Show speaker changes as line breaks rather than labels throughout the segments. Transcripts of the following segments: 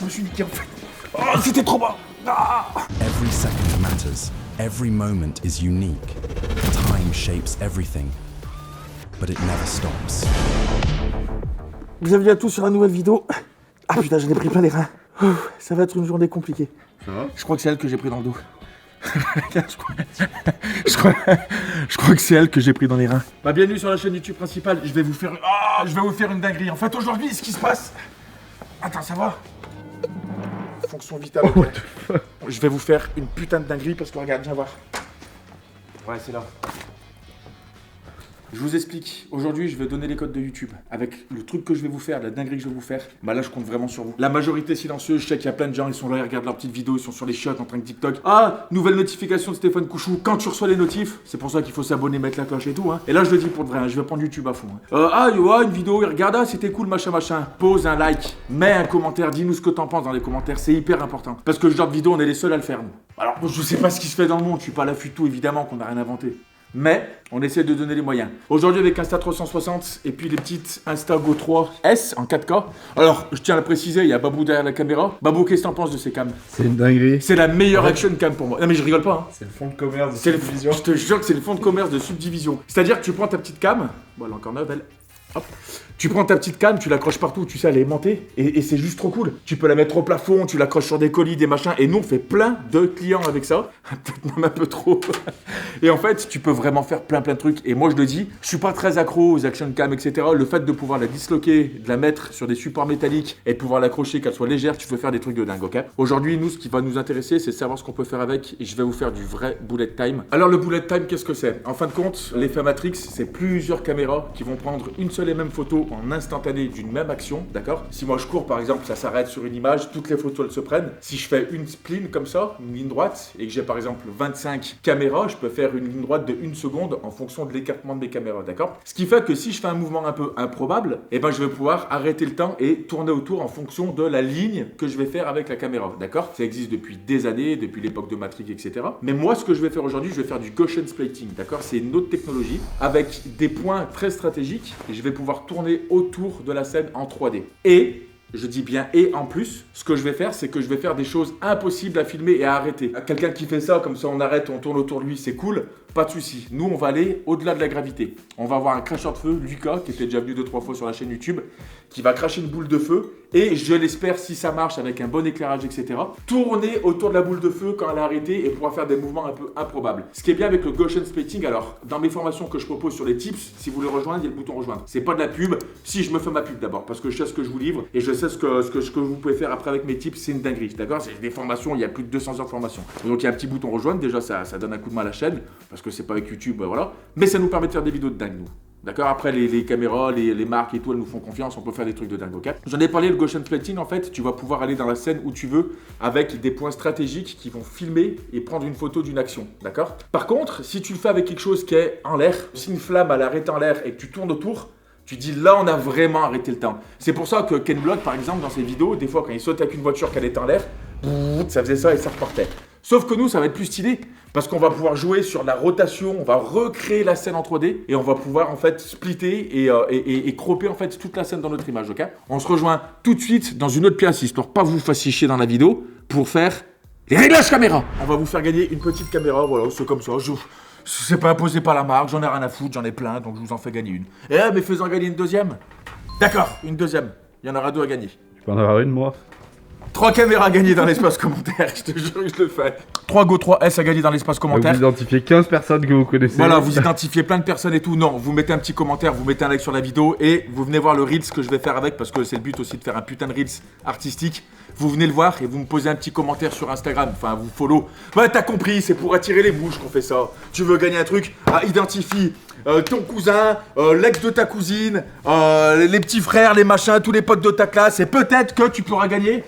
je me suis niqué en fait. Oh, c'était trop bas. Ah.
Every second matters. Every moment is unique. Time shapes everything. But it never stops.
Bienvenue à tous sur la nouvelle vidéo. Ah putain, j'en ai pris plein les reins. Ça va être une journée compliquée.
Ça va?
Je crois que c'est elle que j'ai pris dans le dos. je crois que c'est elle que j'ai pris dans les reins. Bah, bienvenue sur la chaîne YouTube principale. Je vais vous faire une dinguerie. En fait, aujourd'hui, ce qui se passe... Attends, ça va? Fonction vitale. Okay. Je vais vous faire une putain de dinguerie parce que regarde, viens voir. Ouais, c'est là. Je vous explique. Aujourd'hui, je vais donner les codes de YouTube. Avec le truc que je vais vous faire, la dinguerie que je vais vous faire, bah là, je compte vraiment sur vous. La majorité silencieuse, je sais qu'il y a plein de gens, ils sont là, ils regardent leurs petites vidéos, ils sont sur les chiottes en train de TikTok. Ah, nouvelle notification de Stéphane Couchou. Quand tu reçois les notifs, c'est pour ça qu'il faut s'abonner, mettre la cloche et tout. Hein. Et là, je le dis pour de vrai, hein, je vais prendre YouTube à fond. Hein. Une vidéo, regarde, c'était cool, machin. Pose un like, mets un commentaire, dis-nous ce que t'en penses dans les commentaires, c'est hyper important. Parce que ce genre de vidéo, on est les seuls à le faire, nous. Alors, je sais pas ce qui se fait dans le monde, je suis pas à l'affût de tout, évidemment, qu'on n'a rien inventé. Mais on essaie de donner les moyens. Aujourd'hui avec Insta360 et puis les petites Instago 3S en 4K. Alors, je tiens à le préciser, il y a Babou derrière la caméra. Babou, qu'est-ce que t'en penses de ces cams?
C'est une dinguerie.
C'est la meilleure action cam pour moi. Non mais je rigole pas. Hein.
C'est le fonds de commerce de Subdivision.
Je te jure que c'est le fonds de commerce de Subdivision. C'est-à-dire que tu prends ta petite cam, bon elle est encore neuve elle. Hop. Tu prends ta petite canne, tu l'accroches partout, tu sais, elle est aimantée, et c'est juste trop cool. Tu peux la mettre au plafond, tu l'accroches sur des colis, des machins, et nous on fait plein de clients avec ça, peut-être même un peu trop. Et en fait, tu peux vraiment faire plein de trucs, et moi je le dis, je suis pas très accro aux action cam, etc. Le fait de pouvoir la disloquer, de la mettre sur des supports métalliques, et de pouvoir l'accrocher, qu'elle soit légère, tu peux faire des trucs de dingue, ok? Aujourd'hui, nous, ce qui va nous intéresser, c'est savoir ce qu'on peut faire avec, et je vais vous faire du vrai bullet time. Alors le bullet time, qu'est-ce que c'est? En fin de compte, l'effet Matrix, c'est plusieurs caméras qui vont prendre une seule et même photo en instantané d'une même action, d'accord? Si moi je cours par exemple, ça s'arrête sur une image, toutes les photos elles se prennent. Si je fais une spline comme ça, une ligne droite, et que j'ai par exemple 25 caméras, je peux faire une ligne droite de 1 seconde en fonction de l'écartement de mes caméras, d'accord? Ce qui fait que si je fais un mouvement un peu improbable, eh ben je vais pouvoir arrêter le temps et tourner autour en fonction de la ligne que je vais faire avec la caméra, d'accord? Ça existe depuis des années, depuis l'époque de Matrix, etc. Mais moi ce que je vais faire aujourd'hui, je vais faire du Gaussian splitting, d'accord? C'est une autre technologie avec des points très stratégiques et je vais pouvoir tourner autour de la scène en 3D. Et, je dis bien et en plus, ce que je vais faire, c'est que je vais faire des choses impossibles à filmer et à arrêter. Quelqu'un qui fait ça, comme ça on arrête, on tourne autour de lui, c'est cool, pas de souci. Nous, on va aller au-delà de la gravité. On va avoir un cracheur de feu, Lucas, qui était déjà venu 2-3 fois sur la chaîne YouTube, qui va cracher une boule de feu et je l'espère, si ça marche avec un bon éclairage, etc., tourner autour de la boule de feu quand elle a arrêté et pouvoir faire des mouvements un peu improbables. Ce qui est bien avec le Gaussian splitting, alors, dans mes formations que je propose sur les tips, si vous voulez rejoindre, il y a le bouton rejoindre. C'est pas de la pub, si je me fais ma pub d'abord, parce que je sais ce que je vous livre et je sais ce que vous pouvez faire après avec mes tips, c'est une dinguerie, d'accord? C'est des formations, il y a plus de 200 heures de formation. Donc il y a un petit bouton rejoindre, déjà ça donne un coup de main à la chaîne, parce que c'est pas avec YouTube, voilà. Mais ça nous permet de faire des vidéos de dingue, nous. D'accord? Après, les caméras, les marques et tout, elles nous font confiance, on peut faire des trucs de dingue, ok? J'en ai parlé, le Gaussian splitting, en fait, tu vas pouvoir aller dans la scène où tu veux avec des points stratégiques qui vont filmer et prendre une photo d'une action, d'accord? Par contre, si tu le fais avec quelque chose qui est en l'air, si une flamme, elle arrête en l'air et que tu tournes autour, tu dis là, on a vraiment arrêté le temps. C'est pour ça que Ken Block, par exemple, dans ses vidéos, des fois, quand il saute avec une voiture qu'elle est en l'air, ça faisait ça et ça repartait. Sauf que nous, ça va être plus stylé parce qu'on va pouvoir jouer sur la rotation, on va recréer la scène en 3D et on va pouvoir en fait splitter et cropper en fait toute la scène dans notre image, ok? On se rejoint tout de suite dans une autre pièce histoire pas vous fassiez chier dans la vidéo pour faire les réglages caméra. On va vous faire gagner une petite caméra, voilà, c'est comme ça. C'est pas imposé par la marque, j'en ai rien à foutre, j'en ai plein, donc je vous en fais gagner une. Mais faisons gagner une deuxième. D'accord, une deuxième. Il y en aura 2 à gagner.
Tu peux en avoir une, moi?
3 caméras à gagner dans l'espace commentaire, je te jure que je le fais. 3 Go 3S à gagner dans l'espace commentaire.
Vous identifiez 15 personnes que vous connaissez.
Voilà, vous identifiez plein de personnes et tout. Non, vous mettez un petit commentaire, vous mettez un like sur la vidéo et vous venez voir le Reels que je vais faire avec parce que c'est le but aussi de faire un putain de Reels artistique. Vous venez le voir et vous me posez un petit commentaire sur Instagram, enfin vous follow. Ouais, t'as compris, c'est pour attirer les mouches qu'on fait ça. Tu veux gagner un truc? Identifie ton cousin, l'ex de ta cousine, les petits frères, les machins, tous les potes de ta classe et peut-être que tu pourras gagner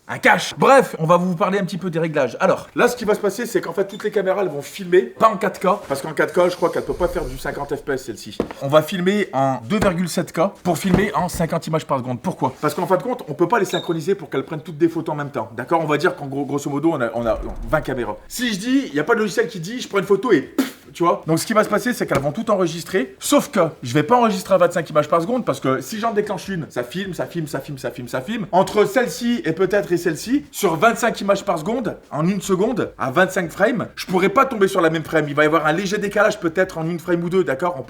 un cash. Bref, on va vous parler un petit peu des réglages. Alors, là, ce qui va se passer, c'est qu'en fait, toutes les caméras, elles vont filmer, pas en 4K, parce qu'en 4K, je crois qu'elle peut pas faire du 50 FPS, celle-ci. On va filmer en 2,7K pour filmer en 50 images par seconde. Pourquoi? Parce qu'en fin de compte, on peut pas les synchroniser pour qu'elles prennent toutes des photos en même temps. D'accord? On va dire qu'en grosso modo, on a 20 caméras. Si je dis, il n'y a pas de logiciel qui dit, je prends une photo et tu vois. Donc ce qui va se passer, c'est qu'elles vont tout enregistrer, sauf que je vais pas enregistrer à 25 images par seconde parce que si j'en déclenche une, ça filme. Entre celle-ci et peut-être et celle-ci, sur 25 images par seconde, en une seconde, à 25 frames, je pourrais pas tomber sur la même frame. Il va y avoir un léger décalage peut-être en une frame ou deux, d'accord?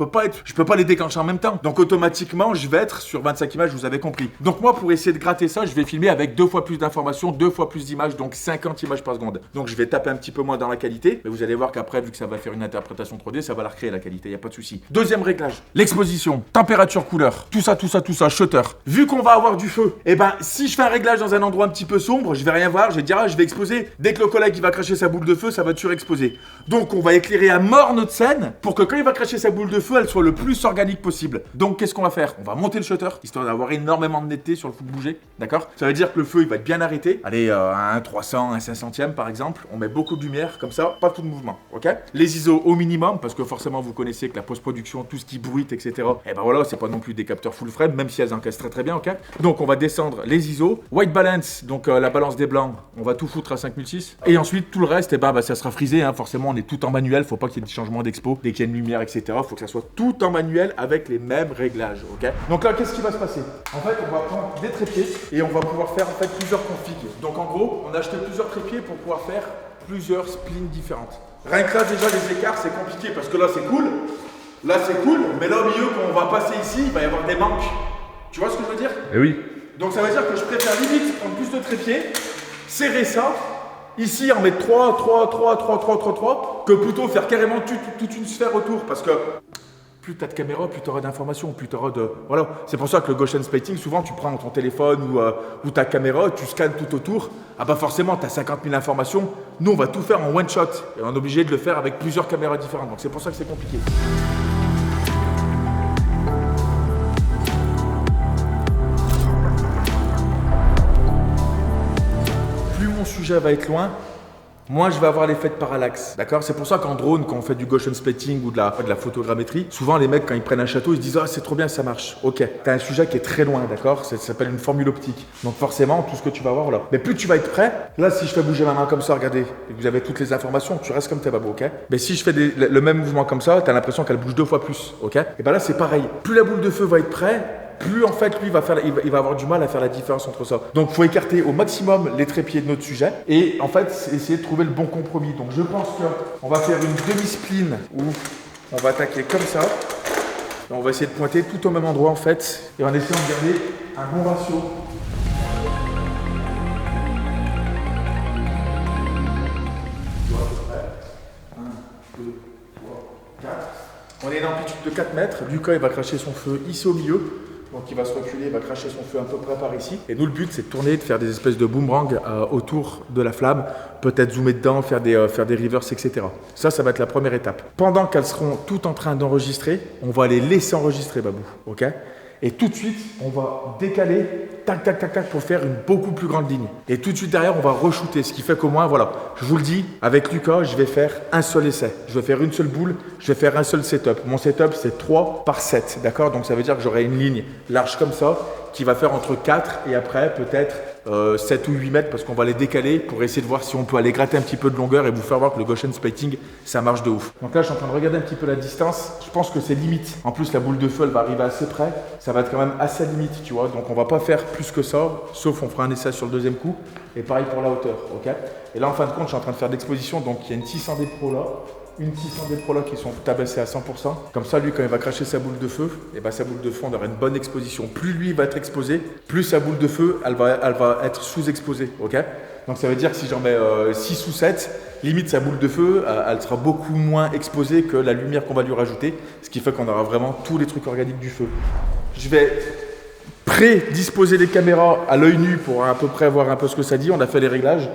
Je peux pas les déclencher en même temps. Donc automatiquement, je vais être sur 25 images, vous avez compris. Donc moi, pour essayer de gratter ça, je vais filmer avec 2 fois plus d'informations, 2 fois plus d'images, donc 50 images par seconde. Donc je vais taper un petit peu moins dans la qualité, mais vous allez voir qu'après, vu que ça va faire une interprétation 3D, ça va la recréer la qualité, y a pas de souci. Deuxième réglage, l'exposition, température, couleur, tout ça, shutter. Vu qu'on va avoir du feu, et ben si je fais un réglage dans un endroit un petit peu sombre, je vais rien voir, je vais dire je vais exposer. Dès que le collègue il va cracher sa boule de feu, ça va surexposer. Donc on va éclairer à mort notre scène pour que quand il va cracher sa boule de feu, elle soit le plus organique possible. Donc qu'est-ce qu'on va faire? On va monter le shutter, histoire d'avoir énormément de netteté sur le fou de bouger, d'accord? Ça veut dire que le feu il va être bien arrêté. Allez, à un 300, un 500e par exemple, on met beaucoup de lumière, comme ça, pas tout de mouvement, ok? Les ISO au minimum, parce que forcément vous connaissez que la post-production, tout ce qui bruite, etc. Et ben voilà, c'est pas non plus des capteurs full frame, même si elles encaissent très bien, ok? Donc on va descendre les ISO, white balance, donc la balance des blancs, on va tout foutre à 5006. Et ensuite tout le reste, et ben ça sera frisé, hein. Forcément on est tout en manuel, faut pas qu'il y ait des changements d'expo, dès qu'il y a une lumière, etc. Faut que ça soit tout en manuel avec les mêmes réglages, ok? Donc là, qu'est-ce qui va se passer? En fait, on va prendre des trépieds et on va pouvoir faire en fait plusieurs configs. Donc en gros, on a acheté plusieurs trépieds pour pouvoir faire plusieurs splines différentes. Rien que là déjà les écarts c'est compliqué parce que là c'est cool, mais là au milieu quand on va passer ici, il va y avoir des manques. Tu vois ce que je veux dire?
Eh oui.
Donc ça veut dire que je préfère limite prendre plus de trépieds, serrer ça, ici en mettre 3, que plutôt faire carrément toute une sphère autour parce que plus tu as de caméras, plus tu auras d'informations, plus tu auras de... Voilà, c'est pour ça que le Gaussian Splatting, souvent tu prends ton téléphone ou ta caméra, tu scannes tout autour. Ah bah forcément, tu as 50 000 informations. Nous, on va tout faire en one shot. Et on est obligé de le faire avec plusieurs caméras différentes. Donc c'est pour ça que c'est compliqué. Plus mon sujet va être loin, moi je vais avoir l'effet de parallaxe, d'accord? C'est pour ça qu'en drone, quand on fait du Gaussian Splatting ou de la photogrammétrie, souvent les mecs quand ils prennent un château, ils se disent ah c'est trop bien, ça marche. Ok, t'as un sujet qui est très loin, d'accord? Ça s'appelle une formule optique. Donc forcément, tout ce que tu vas voir là. Mais plus tu vas être prêt, là si je fais bouger ma main comme ça, regardez, et que vous avez toutes les informations, tu restes comme t'es babou, ok? Mais si je fais le même mouvement comme ça, t'as l'impression qu'elle bouge 2 fois plus, ok? Et ben là c'est pareil. Plus la boule de feu va être prête, plus en fait lui il va avoir du mal à faire la différence entre ça. Donc il faut écarter au maximum les trépieds de notre sujet et en fait essayer de trouver le bon compromis. Donc je pense qu'on va faire une demi-spline où on va attaquer comme ça. Et on va essayer de pointer tout au même endroit en fait et en essayant de garder un bon ratio. On est à une amplitude de 4 mètres. Lucas il va cracher son feu ici au milieu. Donc il va se reculer, il va cracher son feu à peu près par ici. Et nous le but c'est de tourner, de faire des espèces de boomerang autour de la flamme, peut-être zoomer dedans, faire des reverse, etc. Ça va être la première étape. Pendant qu'elles seront toutes en train d'enregistrer, on va les laisser enregistrer, Babou, ok? Et tout de suite, on va décaler, tac, pour faire une beaucoup plus grande ligne. Et tout de suite derrière, on va re-shooter. Ce qui fait qu'au moins, voilà, je vous le dis, avec Lucas, je vais faire un seul essai. Je vais faire une seule boule, je vais faire un seul setup. Mon setup, c'est 3 par 7, d'accord? Donc ça veut dire que j'aurai une ligne large comme ça, qui va faire entre 4 et après peut-être 7 ou 8 mètres parce qu'on va les décaler pour essayer de voir si on peut aller gratter un petit peu de longueur et vous faire voir que le Gaussian Splatting ça marche de ouf. Donc là je suis en train de regarder un petit peu la distance, je pense que c'est limite. En plus la boule de feu elle va arriver assez près, ça va être quand même assez limite tu vois, donc on va pas faire plus que ça, sauf on fera un essai sur le deuxième coup et pareil pour la hauteur, ok? Et là en fin de compte je suis en train de faire de l'exposition, donc il y a une 600D Pro là. Une 600D Pro là qui sont tabassées à 100%. Comme ça, lui, quand il va cracher sa boule de feu, et ben sa boule de feu, on aura une bonne exposition. Plus lui va être exposé, plus sa boule de feu, elle va être sous-exposée. Ok? Donc ça veut dire que si j'en mets 6 ou 7, limite sa boule de feu, elle sera beaucoup moins exposée que la lumière qu'on va lui rajouter. Ce qui fait qu'on aura vraiment tous les trucs organiques du feu. Je vais prédisposer les caméras à l'œil nu pour à peu près voir un peu ce que ça dit. On a fait les réglages.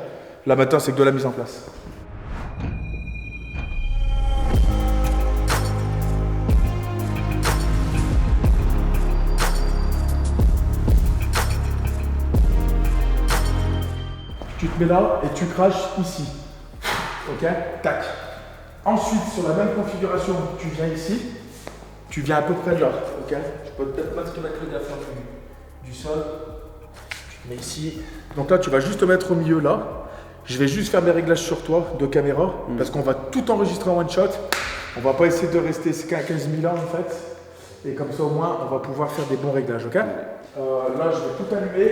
Là maintenant, c'est que de la mise en place. Tu te mets là et tu craches ici. Ok? Tac. Ensuite, sur la même configuration, tu viens ici. Tu viens à peu près là. Ok? Je peux peut-être pas te mettre le diaphragme du sol. Tu te mets ici. Donc là, tu vas juste te mettre au milieu là. Je vais juste faire mes réglages sur toi de caméra parce qu'on va tout enregistrer en one shot. On va pas essayer de rester 15 000 ans en fait. Et comme ça au moins, on va pouvoir faire des bons réglages, ok? Là, je vais tout allumer.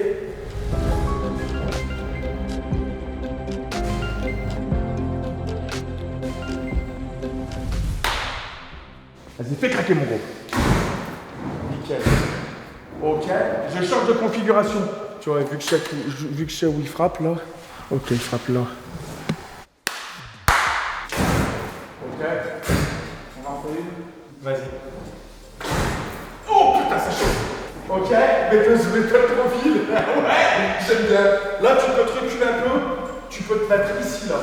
Vas-y, fais craquer mon gros. Nickel. Ok, je change de configuration. Tu vois, vu que je sais où il frappe là. Ok, il frappe là. Ok, on va en faire une. Vas-y. Oh putain, ça chauffe. Ok, mets-toi le profil. Ouais, j'aime bien. Là, tu peux te reculer un peu. Tu peux te mettre ici là.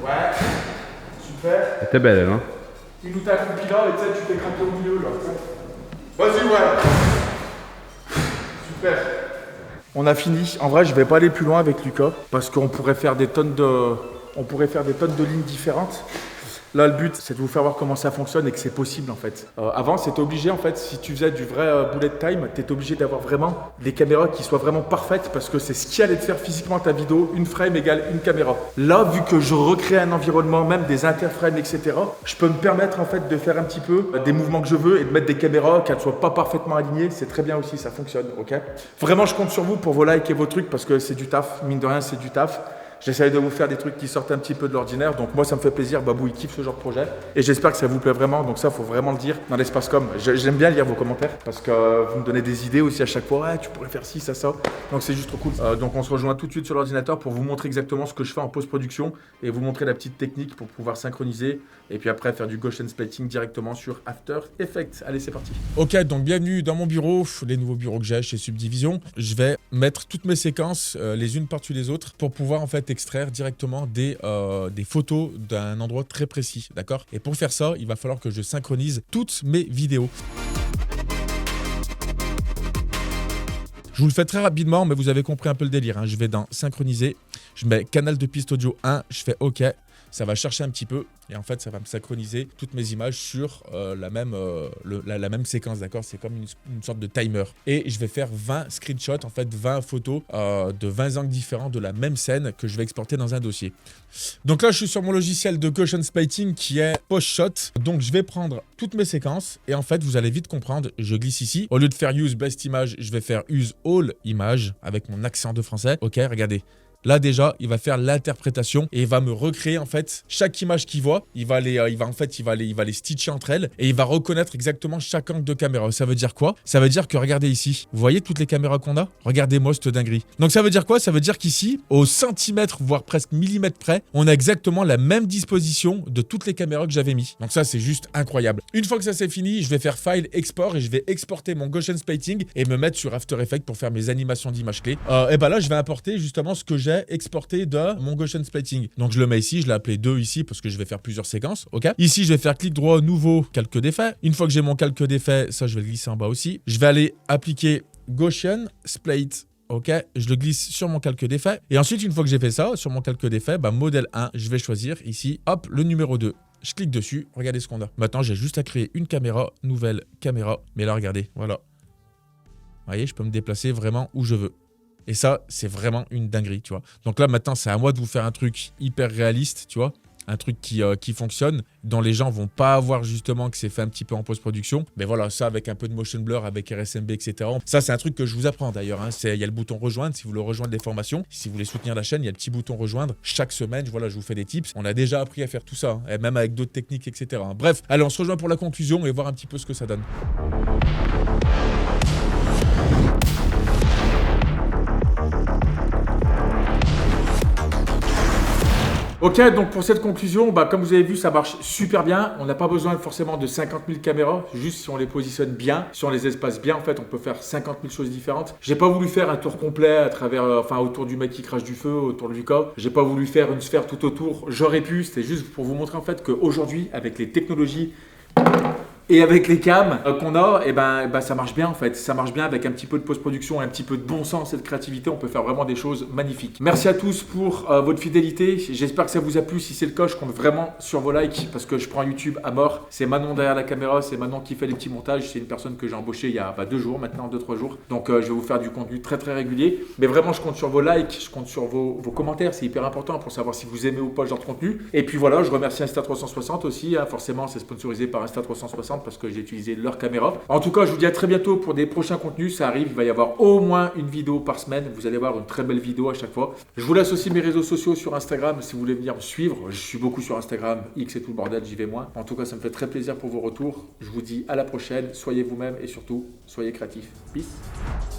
Ouais, super.
Elle était belle, elle, hein.
Il nous t'a compilé là et tu sais, tu t'es craqué au milieu là. Vas-y, ouais. Super. On a fini. En vrai, je vais pas aller plus loin avec Lucas parce qu'on pourrait faire des tonnes de lignes différentes. Là, le but, c'est de vous faire voir comment ça fonctionne et que c'est possible en fait. Avant, c'était obligé en fait, si tu faisais du vrai bullet time, t'étais obligé d'avoir vraiment des caméras qui soient vraiment parfaites parce que c'est ce qui allait te faire physiquement ta vidéo. Une frame égale une caméra. Là, vu que je recrée un environnement, même des interframes, etc., je peux me permettre en fait de faire un petit peu des mouvements que je veux et de mettre des caméras qu'elles soient pas parfaitement alignées. C'est très bien aussi, ça fonctionne, ok? Vraiment, je compte sur vous pour vos likes et vos trucs parce que c'est du taf. Mine de rien, c'est du taf. J'essaye de vous faire des trucs qui sortent un petit peu de l'ordinaire. Donc moi, ça me fait plaisir. Babou, il kiffe ce genre de projet. Et j'espère que ça vous plaît vraiment. Donc ça, il faut vraiment le dire dans l'espace com. J'aime bien lire vos commentaires parce que vous me donnez des idées aussi à chaque fois. Ouais, tu pourrais faire ci, ça. Donc c'est juste trop cool. Donc on se rejoint tout de suite sur l'ordinateur pour vous montrer exactement ce que je fais en post-production et vous montrer la petite technique pour pouvoir synchroniser. Et puis après, faire du Gaussian splitting directement sur After Effects. Allez, c'est parti. Ok, donc bienvenue dans mon bureau. Les nouveaux bureaux que j'ai chez Subdivision. Je vais mettre toutes mes séquences les unes par-dessus les autres pour pouvoir en fait extraire directement des photos d'un endroit très précis, d'accord? Et pour faire ça, il va falloir que je synchronise toutes mes vidéos. Je vous le fais très rapidement, mais vous avez compris un peu le délire, hein. Je vais dans synchroniser, je mets canal de piste audio 1, je fais OK. Ça va chercher un petit peu et en fait ça va me synchroniser toutes mes images sur la même séquence, d'accord? C'est comme une sorte de timer. Et je vais faire 20 screenshots, en fait 20 photos de 20 angles différents de la même scène que je vais exporter dans un dossier. Donc là je suis sur mon logiciel de Gaussian splitting qui est PostShot. Donc je vais prendre toutes mes séquences et en fait vous allez vite comprendre, je glisse ici. Au lieu de faire Use Best Image, je vais faire Use All Image avec mon accent de français. Ok, regardez. Là déjà, il va faire l'interprétation et il va me recréer en fait chaque image qu'il voit. Il va les stitcher entre elles et il va reconnaître exactement chaque angle de caméra. Ça veut dire quoi? Ça veut dire que regardez ici, vous voyez toutes les caméras qu'on a? Regardez-moi cette dinguerie. Donc ça veut dire quoi? Ça veut dire qu'ici, au centimètre voire presque millimètre près, on a exactement la même disposition de toutes les caméras que j'avais mis. Donc ça c'est juste incroyable. Une fois que ça c'est fini, je vais faire File, Export et je vais exporter mon Gaussian splitting et me mettre sur After Effects pour faire mes animations d'images clés. Et ben là je vais importer justement ce que j'ai exporté de mon Gaussian splitting. Donc je le mets ici, je l'ai appelé 2 ici parce que je vais faire plusieurs séquences, ok? Ici je vais faire clic droit, nouveau, calque d'effet. Une fois que j'ai mon calque d'effet, ça je vais le glisser en bas aussi. Je vais aller appliquer Gaussian Split. Ok, je le glisse sur mon calque d'effet. Et ensuite, une fois que j'ai fait ça, sur mon calque d'effet, modèle 1, je vais choisir ici, hop, le numéro 2. Je clique dessus, regardez ce qu'on a. Maintenant, j'ai juste à créer une caméra, nouvelle caméra. Mais là, regardez, voilà. Vous voyez, je peux me déplacer vraiment où je veux. Et ça, c'est vraiment une dinguerie, tu vois. Donc là, maintenant, c'est à moi de vous faire un truc hyper réaliste, tu vois. Un truc qui fonctionne, dont les gens vont pas voir justement que c'est fait un petit peu en post-production. Mais voilà, ça avec un peu de motion blur, avec RSMB, etc. Ça, c'est un truc que je vous apprends d'ailleurs, hein. Il y a le bouton rejoindre si vous voulez rejoindre les formations. Si vous voulez soutenir la chaîne, il y a le petit bouton rejoindre. Chaque semaine, voilà, je vous fais des tips. On a déjà appris à faire tout ça, hein, et même avec d'autres techniques, etc. Bref, allez, on se rejoint pour la conclusion et voir un petit peu ce que ça donne. Ok, donc pour cette conclusion, comme vous avez vu, ça marche super bien. On n'a pas besoin forcément de 50 000 caméras, juste si on les positionne bien, si on les espace bien, en fait, on peut faire 50 000 choses différentes. J'ai pas voulu faire un tour complet à travers, autour du mec qui crache du feu, autour de Lucas. J'ai pas voulu faire une sphère tout autour. J'aurais pu, c'était juste pour vous montrer en fait qu'aujourd'hui, avec les technologies Et avec les cams qu'on a, et ben ça marche bien en fait. Ça marche bien avec un petit peu de post-production, un petit peu de bon sens et de créativité. On peut faire vraiment des choses magnifiques. Merci à tous pour votre fidélité. J'espère que ça vous a plu. Si c'est le cas, je compte vraiment sur vos likes parce que je prends YouTube à mort. C'est Manon derrière la caméra, c'est Manon qui fait les petits montages. C'est une personne que j'ai embauchée il y a 2 jours maintenant, 2-3 jours. Donc je vais vous faire du contenu très très régulier. Mais vraiment, je compte sur vos likes, je compte sur vos commentaires. C'est hyper important pour savoir si vous aimez ou pas ce genre de contenu. Et puis voilà, je remercie Insta360 aussi. Forcément, c'est sponsorisé par Insta360 parce que j'ai utilisé leur caméra. En tout cas, je vous dis à très bientôt pour des prochains contenus. Ça arrive, il va y avoir au moins une vidéo par semaine. Vous allez voir une très belle vidéo à chaque fois. Je vous laisse aussi mes réseaux sociaux sur Instagram si vous voulez venir me suivre. Je suis beaucoup sur Instagram, X et tout le bordel, j'y vais moins. En tout cas, ça me fait très plaisir pour vos retours. Je vous dis à la prochaine. Soyez vous-même et surtout, soyez créatifs. Peace.